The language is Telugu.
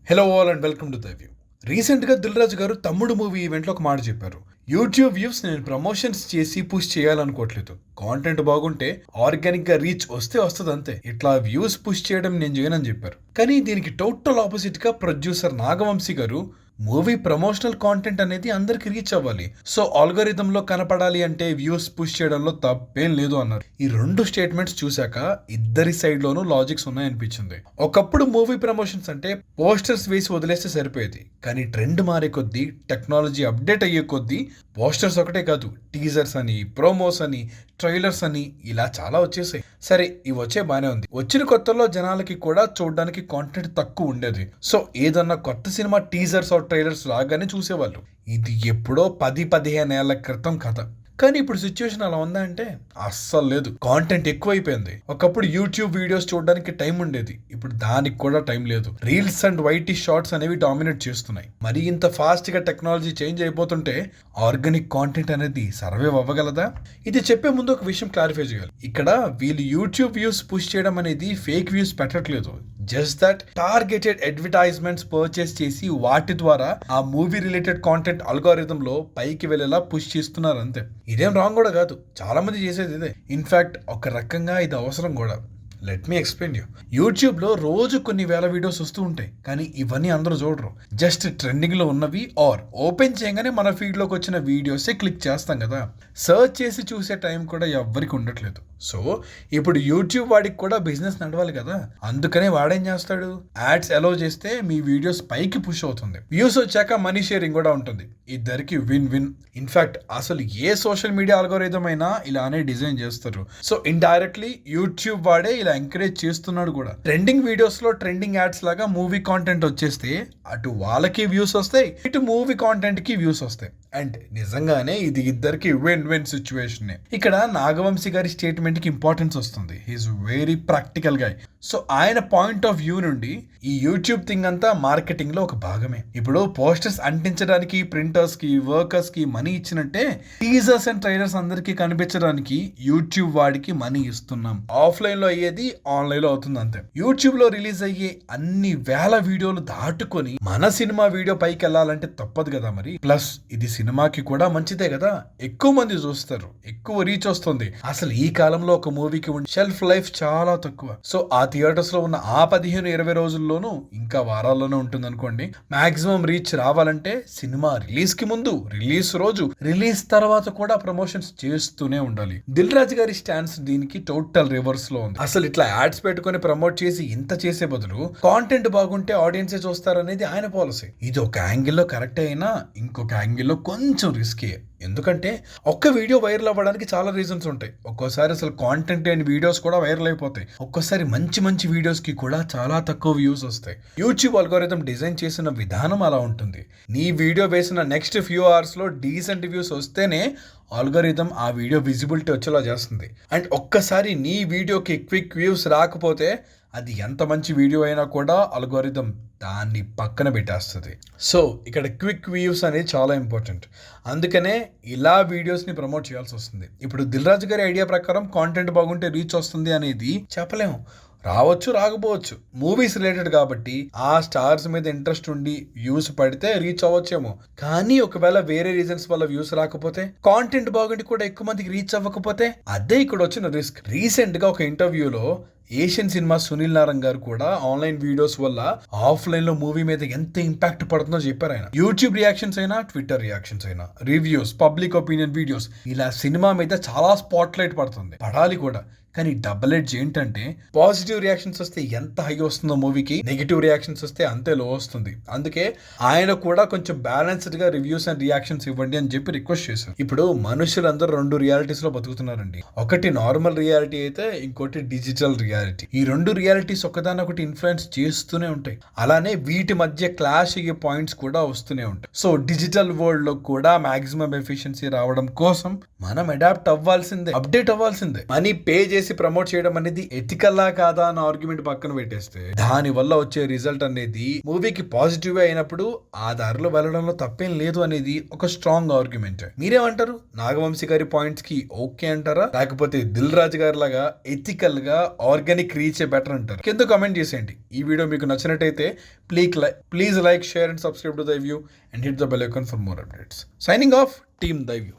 Hello all and welcome to the view. రీసెంట్గా దిల్ రాజు గారు తమ్ముడు మూవీ ఈవెంట్లో ఒక మాట చెప్పారు. యూట్యూబ్ వ్యూస్ నేను ప్రమోషన్స్ చేసి పుష్ చేయాలనుకోవట్లేదు. కాంటెంట్ బాగుంటే ఆర్గానిక్గా రీచ్ వస్తే వస్తుంది అంతే. ఇట్లా వ్యూస్ పుష్ చేయడం నేను చేయనని చెప్పారు. కానీ దీనికి టోటల్ ఆపోజిట్గా ప్రొడ్యూసర్ నాగవంశీ గారు మూవీ ప్రమోషనల్ కాంటెంట్ అనేది అందరికి రీచ్ అవ్వాలి, సో ఆల్గోరిథంలో కనపడాలి అంటే వ్యూస్ పుష్ చేయడంలో తప్పేం లేదు అన్నారు. ఈ రెండు స్టేట్మెంట్స్ చూశాక ఇద్దరి సైడ్ లోనూ లాజిక్స్ ఉన్నాయనిపించింది. ఒకప్పుడు మూవీ ప్రమోషన్స్ అంటే పోస్టర్స్ వేసి వదిలేస్తే సరిపోయేది. కానీ ట్రెండ్ మారే కొద్దీ, టెక్నాలజీ అప్డేట్ అయ్యే కొద్దీ పోస్టర్స్ ఒకటే కాదు, టీజర్స్ అని, ప్రోమోస్ అని, ట్రైలర్స్ అని ఇలా చాలా వచ్చేసాయి. సరే, ఇవి వచ్చే బానే ఉంది. వచ్చిన కొత్తలో జనాలకి కూడా చూడడానికి కాంటెంట్ తక్కువ ఉండేది. సో ఏదన్నా కొత్త సినిమా టీజర్స్ ఆర్ ట్రైలర్స్ లాగానే చూసేవాళ్ళు. ఇది ఎప్పుడో 10-15 ఏళ్ల క్రితం కథ. కానీ ఇప్పుడు సిచ్యువేషన్ అలా ఉందా అంటే అస్సలు లేదు. కాంటెంట్ ఎక్కువైపోయింది. ఒకప్పుడు యూట్యూబ్ వీడియోస్ చూడడానికి టైం ఉండేది, ఇప్పుడు దానికి కూడా టైం లేదు. రీల్స్ అండ్ వైటీ షార్ట్స్ అనేవి డామినేట్ చేస్తున్నాయి. మరి ఇంత ఫాస్ట్ గా టెక్నాలజీ చేంజ్ అయిపోతుంటే ఆర్గానిక్ కాంటెంట్ అనేది సర్వైవ్ అవ్వగలదా? ఇది చెప్పే ముందు ఒక విషయం క్లారిఫై చేయాలి. ఇక్కడ వీళ్ళు యూట్యూబ్ వ్యూస్ పుష్ చేయడం అనేది ఫేక్ వ్యూస్ పెట్టట్లేదు. Just that targeted advertisements purchase చేసి వాటి ద్వారా ఆ మూవీ రిలేటెడ్ కాంటెంట్ అల్గోరిథం లో పైకి వెళ్ళేలా పుష్ చేస్తున్నారు అంతే. ఇదేం రాంగ్ కూడా కాదు, చాలా మంది చేసేది ఇదే. ఇన్ఫాక్ట్ ఒక రకంగా ఇది అవసరం కూడా. Let me explain you. యూట్యూబ్లో రోజు కొన్ని వేల వీడియోస్ వస్తూ ఉంటాయి, కానీ ఇవన్నీ అందరూ చూడరు. జస్ట్ ట్రెండింగ్లో ఉన్నవి ఆర్ ఓపెన్ చేయగానే మన ఫీడ్లోకి వచ్చిన వీడియోసే క్లిక్ చేస్తాం కదా. సర్చ్ చేసి చూసే టైం కూడా ఎవ్వరికి ఉండట్లేదు. సో ఇప్పుడు యూట్యూబ్ వాడికి కూడా బిజినెస్ నడవాలి కదా, అందుకనే వాడేం చేస్తాడు, యాడ్స్ అలౌ చేస్తే మీ వీడియోస్ పైకి పుష్ అవుతుంది. వ్యూస్ వచ్చాక మనీ షేరింగ్ కూడా ఉంటుంది. ఇద్దరికి విన్ విన్. ఇన్ఫాక్ట్ అసలు ఏ సోషల్ మీడియా అల్గోరిథం అయినా ఇలానే డిజైన్ చేస్తారు. సో ఇండైరెక్ట్లీ యూట్యూబ్ వాడే ఇలా ఎంకరేజ్ చేస్తున్నాడు కూడా. ట్రెండింగ్ వీడియోస్ లో ట్రెండింగ్ యాడ్స్ లాగా మూవీ కాంటెంట్ వచ్చేస్తే అటు వాళ్ళకి వ్యూస్ వస్తాయి, ఇటు మూవీ కాంటెంట్ కి వ్యూస్ వస్తాయి. అండ్ నిజంగానే ఇది ఇద్దరికి విన్ విన్ సిచ్యువేషన్. ఇక్కడ నాగవంశీ గారి స్టేట్మెంట్ కి ఇంపార్టెన్స్ వస్తుంది. హీఈస్ వెరీ ప్రాక్టికల్ గా. సో ఆయన పాయింట్ ఆఫ్ వ్యూ నుండి ఈ యూట్యూబ్ థింగ్ అంతా మార్కెటింగ్ లో ఒక భాగమే. ఇప్పుడు పోస్టర్స్ అంటించడానికి ప్రింటర్స్ కి, వర్కర్స్ కి మనీ ఇచ్చినట్టే టీజర్స్ అండ్ ట్రైలర్స్ అందరికి కనిపించడానికి యూట్యూబ్ వాడికి మనీ ఇస్తున్నాం. ఆఫ్లైన్ లో అయ్యేది ఆన్లైన్ లో అవుతుంది అంతే. యూట్యూబ్ లో రిలీజ్ అయ్యే అన్ని వేల వీడియోలు దాటుకొని మన సినిమా వీడియో పైకి వెళ్ళాలంటే తప్పదు కదా మరి. ప్లస్ ఇది సినిమాకి కూడా మంచిదే కదా, ఎక్కువ మంది చూస్తారు, ఎక్కువ రీచ్ వస్తుంది. అసలు ఈ కాలంలో ఒక మూవీకి ఉండే షెల్ఫ్ లైఫ్ చాలా తక్కువ. సో ఆ థియేటర్స్ లో ఉన్న ఆ 15-20 రోజుల్లోనూ, ఇంకా వారాల్లోనూ ఉంటుంది అనుకోండి. మాక్సిమం రీచ్ రావాలంటే సినిమా రిలీజ్ కి ముందు, రిలీజ్ రోజు, రిలీజ్ తర్వాత కూడా ప్రమోషన్స్ చేస్తూనే ఉండాలి. దిల్ రాజు గారి స్టాన్స్ దీనికి టోటల్ రివర్స్ లో ఉంది. అసలు ఇట్లా యాడ్స్ పెట్టుకుని ప్రమోట్ చేసి ఇంత చేసే బదులు కాంటెంట్ బాగుంటే ఆడియన్సే చూస్తారనేది ఆయన పాలసీ. ఇది ఒక యాంగిల్లో కరెక్ట్ అయినా ఇంకొక యాంగిల్లో కొంచెం రిస్కీ. ఎందుకంటే ఒక్క వీడియో వైరల్ అవ్వడానికి చాలా రీజన్స్ ఉంటాయి. ఒక్కోసారి అసలు కాంటెంట్ అండ్ వీడియోస్ కూడా వైరల్ అయిపోతాయి. ఒక్కోసారి మంచి మంచి వీడియోస్ కి కూడా చాలా తక్కువ వ్యూస్ వస్తాయి. యూట్యూబ్ అల్గోరిథం డిజైన్ చేసిన విధానం అలా ఉంటుంది. నీ వీడియో వేసిన నెక్స్ట్ ఫ్యూ అవర్స్ లో డీసెంట్ వ్యూస్ వస్తేనే ఆల్గోరిథం ఆ వీడియో విజిబిలిటీ వచ్చేలా చేస్తుంది. అండ్ ఒక్కసారి నీ వీడియోకి క్విక్ వ్యూస్ రాకపోతే అది ఎంత మంచి వీడియో అయినా కూడా అల్గోరిథం దాన్ని పక్కన పెట్టేస్తుంది. సో ఇక్కడ క్విక్ వ్యూస్ అనేది చాలా ఇంపార్టెంట్. అందుకనే ఇలా వీడియోస్ని ప్రమోట్ చేయాల్సి వస్తుంది. ఇప్పుడు దిల్ రాజు గారి ఐడియా ప్రకారం కాంటెంట్ బాగుంటే రీచ్ వస్తుంది అనేది చెప్పలేము. రావచ్చు, రాకపోవచ్చు. మూవీస్ రిలేటెడ్ కాబట్టి ఆ స్టార్స్ మీద ఇంట్రెస్ట్ ఉండి వ్యూస్ పడితే రీచ్ అవ్వచ్చేమో. కానీ ఒకవేళ వేరే రీజన్స్ వల్ల వ్యూస్ రాకపోతే, కాంటెంట్ బాగుండి కూడా ఎక్కువ మందికి రీచ్ అవ్వకపోతే, అదే ఇక్కడ వచ్చిన రిస్క్. రీసెంట్ గా ఒక ఇంటర్వ్యూలో ఏషియన్ సినిమా సునీల్ నారంగ్ గారు కూడా ఆన్లైన్ వీడియోస్ వల్ల ఆఫ్లైన్ లో మూవీ మీద ఎంత ఇంపాక్ట్ పడుతుందో చెప్పారు ఆయన. యూట్యూబ్ రియాక్షన్స్ అయినా, ట్విట్టర్ రియాక్షన్స్ అయినా, రివ్యూస్, పబ్లిక్ ఒపీనియన్ వీడియోస్, ఇలా సినిమా మీద చాలా స్పాట్ లైట్ పడుతుంది, పడాలి కూడా. కానీ డబుల్ ఎడ్జ్ ఏంటంటే పాజిటివ్ రియాక్షన్స్ వస్తే ఎంత హై వస్తుందో మూవీకి, నెగిటివ్ రియాక్షన్స్ వస్తే అంతే లో వస్తుంది. అందుకే ఆయన కూడా కొంచెం బ్యాలెన్స్డ్ గా రివ్యూస్ అండ్ రియాక్షన్స్ ఇవ్వండి అని చెప్పి రిక్వెస్ట్ చేశారు. ఇప్పుడు మనుషులందరూ రెండు రియాలిటీస్ లో బతుకుతున్నారండి. ఒకటి నార్మల్ రియాలిటీ అయితే, ఇంకోటి డిజిటల్ రియాలిటీ. ఈ రెండు రియాలిటీస్ ఒకదానొకటి ఇన్ఫ్లుయెన్స్ చేస్తూనే ఉంటాయి. అలానే వీటి మధ్య క్లాష్ అయ్యే పాయింట్స్ కూడా వస్తూనే ఉంటాయి. సో డిజిటల్ వరల్డ్ లో కూడా మాక్సిమం ఎఫిషియన్సీ రావడం కోసం మనం అడాప్ట్ అవ్వాల్సిందే, అప్డేట్ అవ్వాల్సిందే. మనీ పే చేసి చేసి ప్రమోట్ చేయడం అనేది ఎథికల్లా కాదా అన్న ఆర్గ్యుమెంట్ పక్కన పెట్టేస్తే దాని వల్ల వచ్చే రిజల్ట్ అనేది మూవీకి పాజిటివ్ అయినప్పుడు ఆ దారిలో వెళ్ళడంలో తప్పేం లేదు అనేది ఒక స్ట్రాంగ్ ఆర్గ్యుమెంట్. మీరేమంటారు? నాగవంశీ గారి పాయింట్స్ కి ఓకే అంటారా, లేకపోతే దిల్ రాజు గారి లాగా ఎథికల్ గా ఆర్గానిక్ రీచ్ బెటర్ అంటారు? కింద కామెంట్ చేసేయండి. ఈ వీడియో మీకు నచ్చినట్టయితే please like, share and subscribe to the view and hit the bell icon for more updates. Signing off, Team The View.